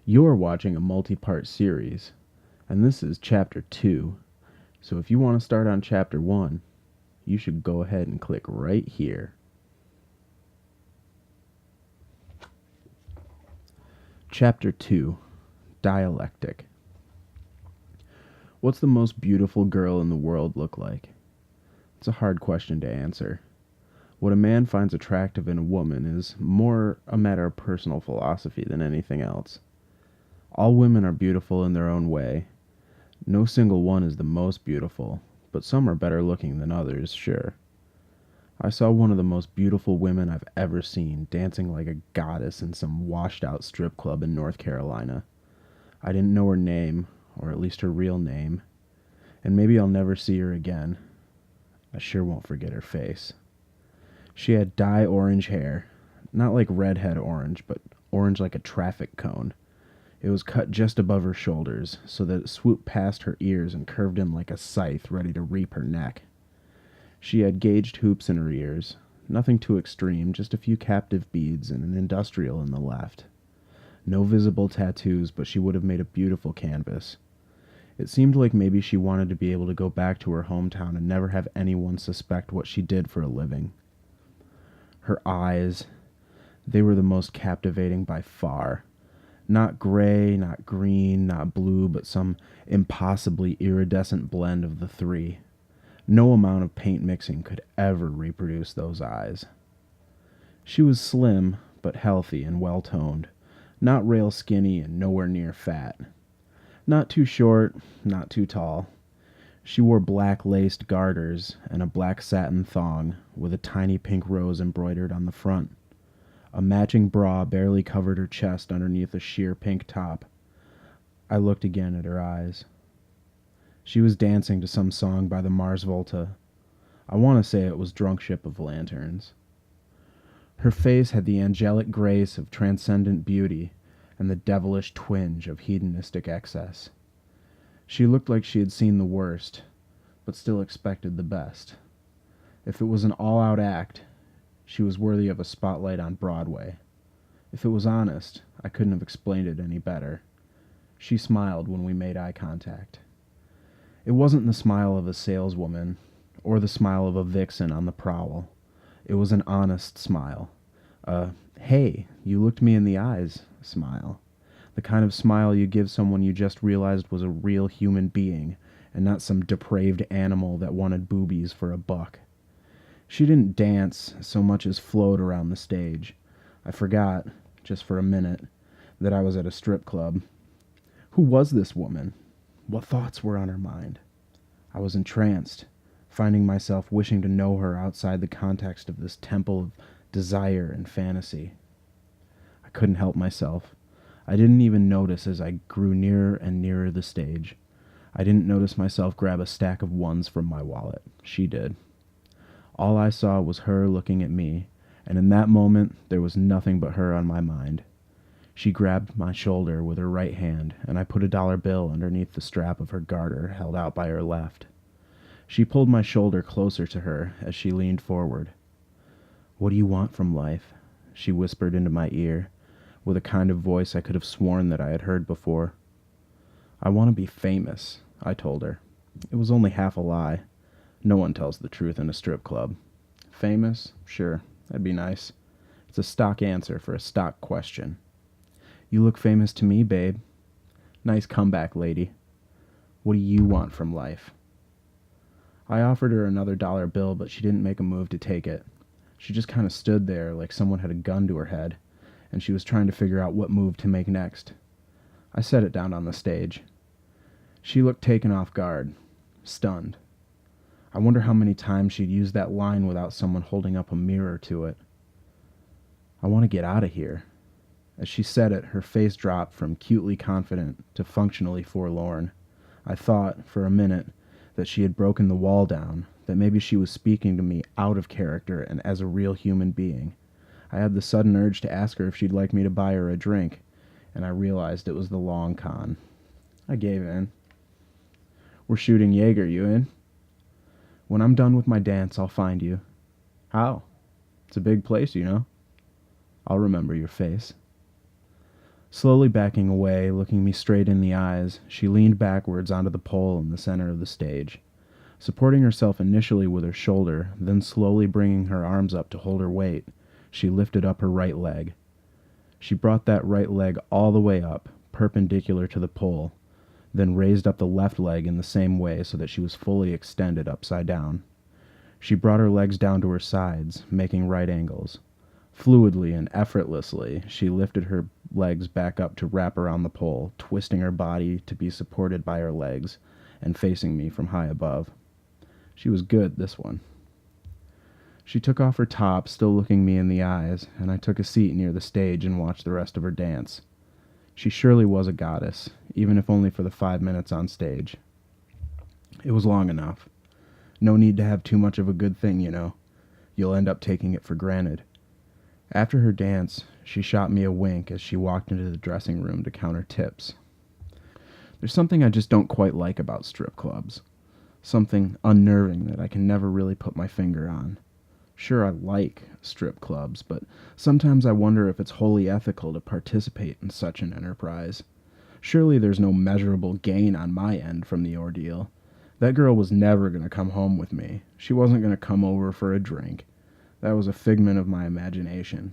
You're watching a multi-part series, and this is Chapter 2. So if you want to start on Chapter 1, you should go ahead and click right here. Chapter 2, Dialectic. What's the most beautiful girl in the world look like? It's a hard question to answer. What a man finds attractive in a woman is more a matter of personal philosophy than anything else. All women are beautiful in their own way. No single one is the most beautiful, but some are better looking than others, sure. I saw one of the most beautiful women I've ever seen dancing like a goddess in some washed-out strip club in North Carolina. I didn't know her name, or at least her real name, and maybe I'll never see her again. I sure won't forget her face. She had dye orange hair, not like redhead orange, but orange like a traffic cone. It was cut just above her shoulders, so that it swooped past her ears and curved in like a scythe ready to reap her neck. She had gauged hoops in her ears, nothing too extreme, just a few captive beads and an industrial in the left. No visible tattoos, but she would have made a beautiful canvas. It seemed like maybe she wanted to be able to go back to her hometown and never have anyone suspect what she did for a living. Her eyes, they were the most captivating by far. Not gray, not green, not blue, but some impossibly iridescent blend of the three. No amount of paint mixing could ever reproduce those eyes. She was slim, but healthy and well-toned, not rail skinny and nowhere near fat. Not too short, not too tall. She wore black laced garters and a black satin thong with a tiny pink rose embroidered on the front. A matching bra barely covered her chest underneath a sheer pink top. I looked again at her eyes. She was dancing to some song by the Mars Volta. I want to say it was Drunk Ship of Lanterns. Her face had the angelic grace of transcendent beauty and the devilish twinge of hedonistic excess. She looked like she had seen the worst, but still expected the best. If it was an all-out act, she was worthy of a spotlight on Broadway. If it was honest, I couldn't have explained it any better. She smiled when we made eye contact. It wasn't the smile of a saleswoman, or the smile of a vixen on the prowl. It was an honest smile. Hey, you looked me in the eyes smile. The kind of smile you give someone you just realized was a real human being, and not some depraved animal that wanted boobies for a buck. She didn't dance so much as float around the stage. I forgot, just for a minute, that I was at a strip club. Who was this woman? What thoughts were on her mind? I was entranced, finding myself wishing to know her outside the context of this temple of desire and fantasy. I couldn't help myself. I didn't even notice as I grew nearer and nearer the stage. I didn't notice myself grab a stack of ones from my wallet. She did. All I saw was her looking at me, and in that moment there was nothing but her on my mind. She grabbed my shoulder with her right hand, and I put a dollar bill underneath the strap of her garter held out by her left. She pulled my shoulder closer to her as she leaned forward. "What do you want from life?" she whispered into my ear, with a kind of voice I could have sworn that I had heard before. "I want to be famous," I told her. It was only half a lie. No one tells the truth in a strip club. Famous? Sure, that'd be nice. It's a stock answer for a stock question. "You look famous to me, babe." "Nice comeback, lady." "What do you want from life?" I offered her another dollar bill, but she didn't make a move to take it. She just kind of stood there like someone had a gun to her head, and she was trying to figure out what move to make next. I set it down on the stage. She looked taken off guard, stunned. I wonder how many times she'd used that line without someone holding up a mirror to it. I want to get out of here. As she said it, her face dropped from cutely confident to functionally forlorn. I thought, for a minute, that she had broken the wall down, that maybe she was speaking to me out of character and as a real human being. I had the sudden urge to ask her if she'd like me to buy her a drink, and I realized it was the long con. I gave in. We're shooting Jaeger, you in? When I'm done with my dance, I'll find you. How? It's a big place, you know. I'll remember your face. Slowly backing away, looking me straight in the eyes, she leaned backwards onto the pole in the center of the stage. Supporting herself initially with her shoulder, then slowly bringing her arms up to hold her weight, she lifted up her right leg. She brought that right leg all the way up, perpendicular to the pole, then raised up the left leg in the same way so that she was fully extended upside down. She brought her legs down to her sides, making right angles. Fluidly and effortlessly, she lifted her legs back up to wrap around the pole, twisting her body to be supported by her legs and facing me from high above. She was good, this one. She took off her top, still looking me in the eyes, and I took a seat near the stage and watched the rest of her dance. She surely was a goddess, even if only for the 5 minutes on stage. It was long enough. No need to have too much of a good thing, you know. You'll end up taking it for granted. After her dance, she shot me a wink as she walked into the dressing room to count her tips. There's something I just don't quite like about strip clubs. Something unnerving that I can never really put my finger on. Sure, I like strip clubs, but sometimes I wonder if it's wholly ethical to participate in such an enterprise. Surely there's no measurable gain on my end from the ordeal. That girl was never going to come home with me. She wasn't going to come over for a drink. That was a figment of my imagination.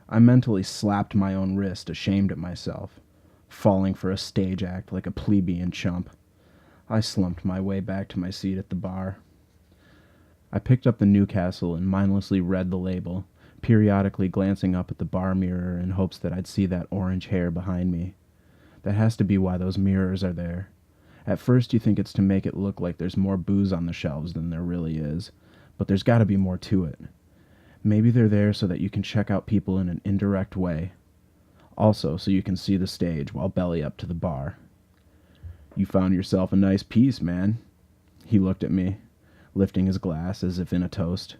I mentally slapped my own wrist, ashamed at myself, falling for a stage act like a plebeian chump. I slumped my way back to my seat at the bar. I picked up the Newcastle and mindlessly read the label, periodically glancing up at the bar mirror in hopes that I'd see that orange hair behind me. That has to be why those mirrors are there. At first you think it's to make it look like there's more booze on the shelves than there really is, but there's got to be more to it. Maybe they're there so that you can check out people in an indirect way. Also, so you can see the stage while belly up to the bar. You found yourself a nice piece, man. He looked at me, lifting his glass as if in a toast.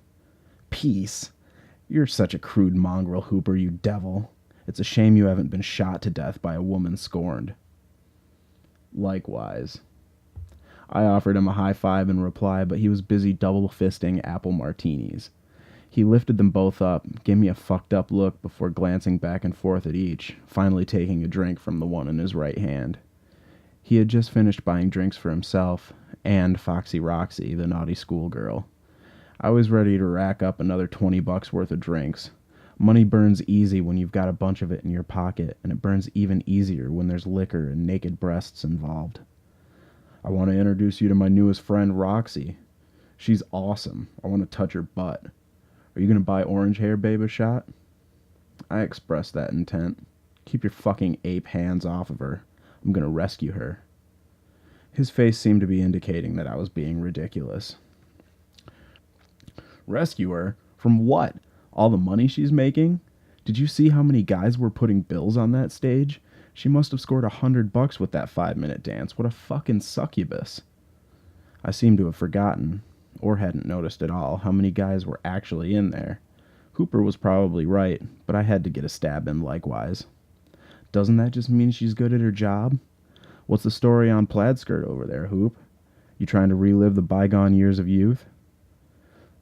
Piece? You're such a crude mongrel, Hooper, you devil. It's a shame you haven't been shot to death by a woman scorned. Likewise. I offered him a high five in reply, but he was busy double-fisting apple martinis. He lifted them both up, gave me a fucked up look before glancing back and forth at each, finally taking a drink from the one in his right hand. He had just finished buying drinks for himself, and Foxy Roxy, the naughty schoolgirl. I was ready to rack up another $20 worth of drinks. Money burns easy when you've got a bunch of it in your pocket, and it burns even easier when there's liquor and naked breasts involved. I want to introduce you to my newest friend, Roxy. She's awesome. I want to touch her butt. Are you going to buy Orange Hair Babe a shot? I expressed that intent. Keep your fucking ape hands off of her. I'm going to rescue her. His face seemed to be indicating that I was being ridiculous. Rescue her? From what? All the money she's making? Did you see how many guys were putting bills on that stage? She must have scored $100 with that 5-minute dance. What a fucking succubus. I seemed to have forgotten, or hadn't noticed at all, how many guys were actually in there. Hooper was probably right, but I had to get a stab in likewise. Doesn't that just mean she's good at her job? What's the story on Plaid Skirt over there, Hoop? You trying to relive the bygone years of youth?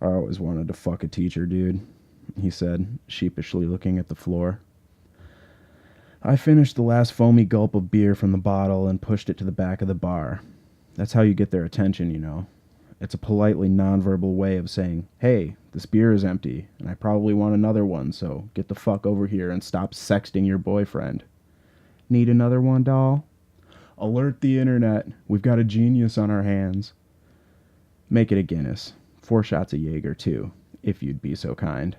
I always wanted to fuck a teacher, dude, he said, sheepishly looking at the floor. I finished the last foamy gulp of beer from the bottle and pushed it to the back of the bar. That's how you get their attention, you know. It's a politely nonverbal way of saying, hey, this beer is empty, and I probably want another one, so get the fuck over here and stop sexting your boyfriend. Need another one, doll? Alert the internet. We've got a genius on our hands. Make it a Guinness. 4 shots of Jaeger, too, if you'd be so kind.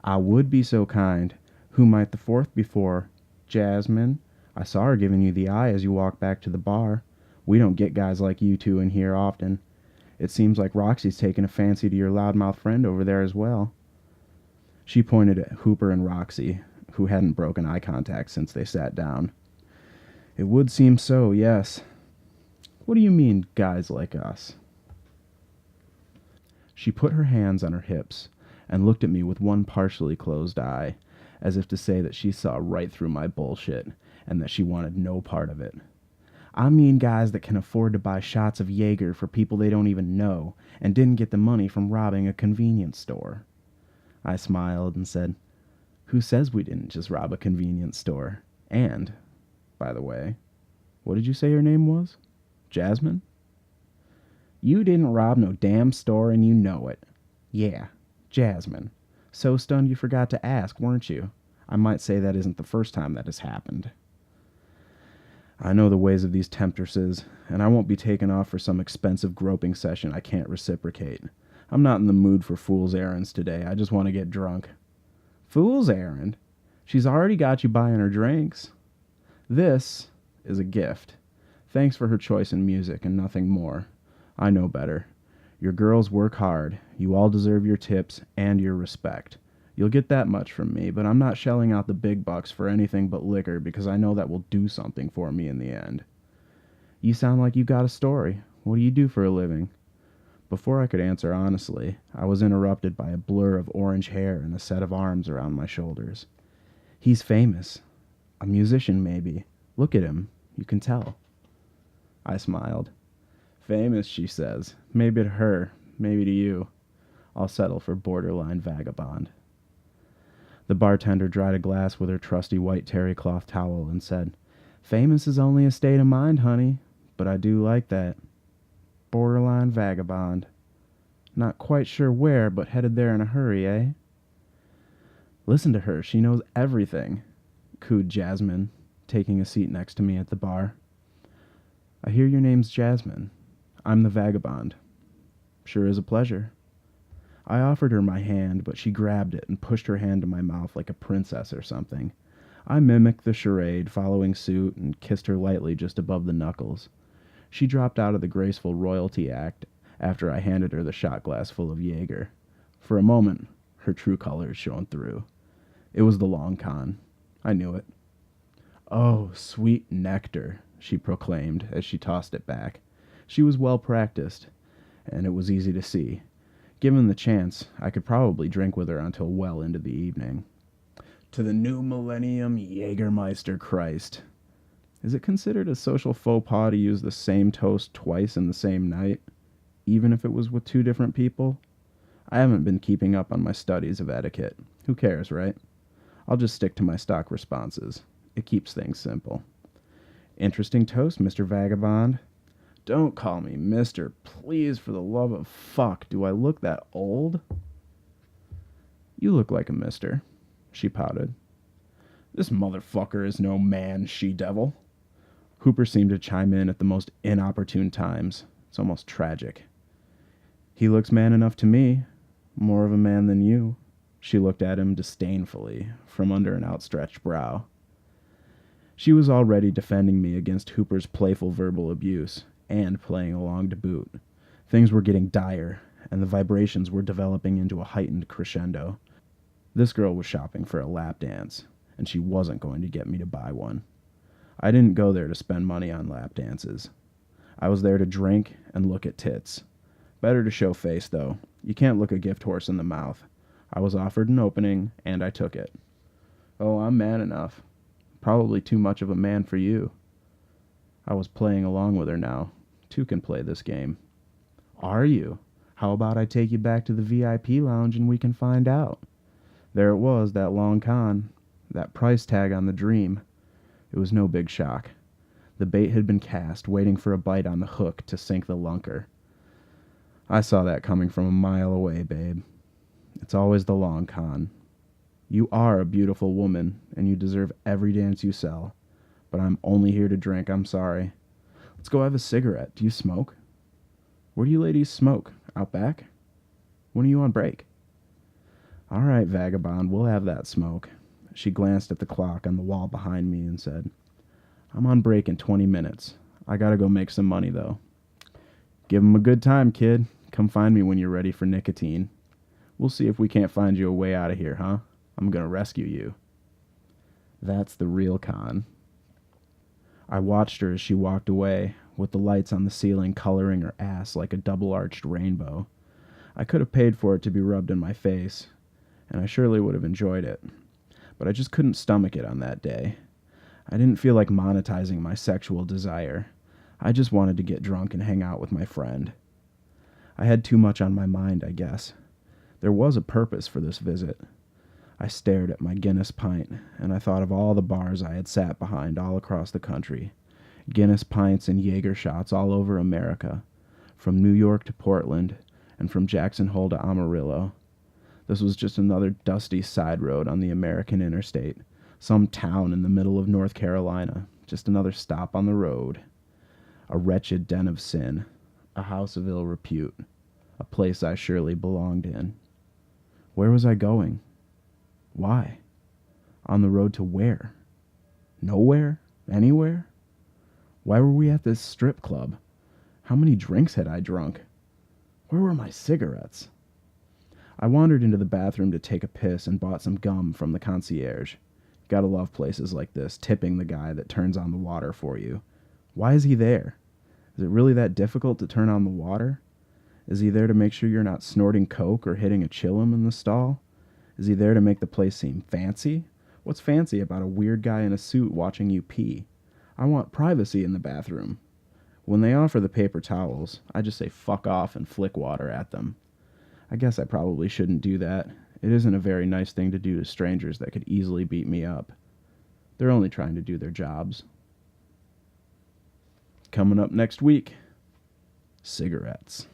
I would be so kind. Who might the fourth be for? Jasmine. I saw her giving you the eye as you walked back to the bar. We don't get guys like you two in here often. It seems like Roxy's taken a fancy to your loudmouth friend over there as well. She pointed at Hooper and Roxy, who hadn't broken eye contact since they sat down. It would seem so, yes. What do you mean, guys like us? She put her hands on her hips and looked at me with one partially closed eye, as if to say that she saw right through my bullshit and that she wanted no part of it. I mean guys that can afford to buy shots of Jaeger for people they don't even know and didn't get the money from robbing a convenience store. I smiled and said, Who says we didn't just rob a convenience store? And, by the way, what did you say her name was? Jasmine? You didn't rob no damn store and you know it. Yeah, Jasmine. So stunned you forgot to ask, weren't you? I might say that isn't the first time that has happened. I know the ways of these temptresses, and I won't be taken off for some expensive groping session I can't reciprocate. I'm not in the mood for fool's errands today. I just want to get drunk. Fool's errand? She's already got you buying her drinks. This is a gift. Thanks for her choice in music and nothing more. I know better. Your girls work hard. You all deserve your tips and your respect. You'll get that much from me, but I'm not shelling out the big bucks for anything but liquor because I know that will do something for me in the end. You sound like you got a story. What do you do for a living? Before I could answer honestly, I was interrupted by a blur of orange hair and a set of arms around my shoulders. He's famous. A musician, maybe. Look at him. You can tell. I smiled. Famous, she says. Maybe to her, maybe to you. I'll settle for Borderline Vagabond. The bartender dried a glass with her trusty white terry cloth towel and said, Famous is only a state of mind, honey, but I do like that. Borderline Vagabond. Not quite sure where, but headed there in a hurry, eh? Listen to her, she knows everything, cooed Jasmine, taking a seat next to me at the bar. I hear your name's Jasmine. I'm the vagabond. Sure is a pleasure. I offered her my hand, but she grabbed it and pushed her hand to my mouth like a princess or something. I mimicked the charade, following suit, and kissed her lightly just above the knuckles. She dropped out of the graceful royalty act after I handed her the shot glass full of Jaeger. For a moment, her true colors shone through. It was the long con. I knew it. Oh, sweet nectar, she proclaimed as she tossed it back. She was well practiced, and it was easy to see. Given the chance, I could probably drink with her until well into the evening. To the new millennium, Jägermeister Christ. Is it considered a social faux pas to use the same toast twice in the same night, even if it was with two different people? I haven't been keeping up on my studies of etiquette. Who cares, right? I'll just stick to my stock responses. It keeps things simple. Interesting toast, Mr. Vagabond. Don't call me mister, please, for the love of fuck. Do I look that old? You look like a mister, she pouted. This motherfucker is no man, she-devil. Hooper seemed to chime in at the most inopportune times. It's almost tragic. He looks man enough to me. More of a man than you. She looked at him disdainfully from under an outstretched brow. She was already defending me against Hooper's playful verbal abuse, and playing along to boot. Things were getting dire, and the vibrations were developing into a heightened crescendo. This girl was shopping for a lap dance, and she wasn't going to get me to buy one. I didn't go there to spend money on lap dances. I was there to drink and look at tits. Better to show face, though. You can't look a gift horse in the mouth. I was offered an opening, and I took it. Oh, I'm man enough. Probably too much of a man for you. I was playing along with her now. Two can play this game. Are you? How about I take you back to the VIP lounge and we can find out? There it was, that long con. That price tag on the dream. It was no big shock. The bait had been cast, waiting for a bite on the hook to sink the lunker. I saw that coming from a mile away, babe. It's always the long con. You are a beautiful woman, and you deserve every dance you sell. But I'm only here to drink, I'm sorry. Let's go have a cigarette. Do you smoke? Where do you ladies smoke? Out back? When are you on break? All right, vagabond, we'll have that smoke. She glanced at the clock on the wall behind me and said, I'm on break in 20 minutes. I gotta go make some money, though. Give 'em a good time, kid. Come find me when you're ready for nicotine. We'll see if we can't find you a way out of here, huh? I'm gonna rescue you. That's the real con. I watched her as she walked away, with the lights on the ceiling coloring her ass like a double-arched rainbow. I could have paid for it to be rubbed in my face, and I surely would have enjoyed it. But I just couldn't stomach it on that day. I didn't feel like monetizing my sexual desire. I just wanted to get drunk and hang out with my friend. I had too much on my mind, I guess. There was a purpose for this visit. I stared at my Guinness pint, and I thought of all the bars I had sat behind all across the country. Guinness pints and Jaeger shots all over America, from New York to Portland, and from Jackson Hole to Amarillo. This was just another dusty side road on the American interstate, some town in the middle of North Carolina, just another stop on the road. A wretched den of sin, a house of ill repute, a place I surely belonged in. Where was I going? Why? On the road to where? Nowhere? Anywhere? Why were we at this strip club? How many drinks had I drunk? Where were my cigarettes? I wandered into the bathroom to take a piss and bought some gum from the concierge. Gotta love places like this, tipping the guy that turns on the water for you. Why is he there? Is it really that difficult to turn on the water? Is he there to make sure you're not snorting coke or hitting a chillum in the stall? Is he there to make the place seem fancy? What's fancy about a weird guy in a suit watching you pee? I want privacy in the bathroom. When they offer the paper towels, I just say fuck off and flick water at them. I guess I probably shouldn't do that. It isn't a very nice thing to do to strangers that could easily beat me up. They're only trying to do their jobs. Coming up next week, cigarettes.